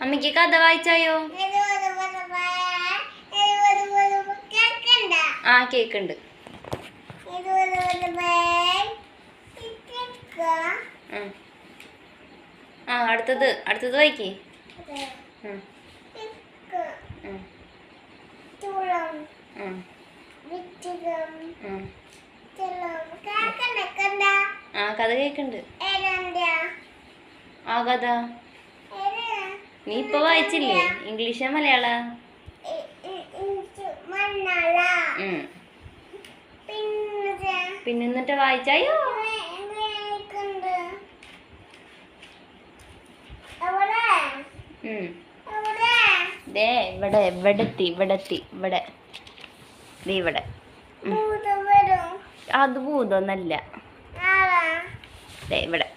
അമ്മയ്ക്ക് കഥ വായിച്ചായോ? ആ കേക്കുണ്ട്. ആ അടുത്തത് വായിക്കേ. ആ കഥ കേക്കുണ്ട്. ആ കഥ നീ ഇപ്പൊ വായിച്ചില്ലേ? ഇംഗ്ലീഷാ മലയാള? പിന്നെ എന്നിട്ട് വായിച്ചായോ? ഇവിടെ അത് ഭൂതമൊന്നല്ല. ഇവിടെ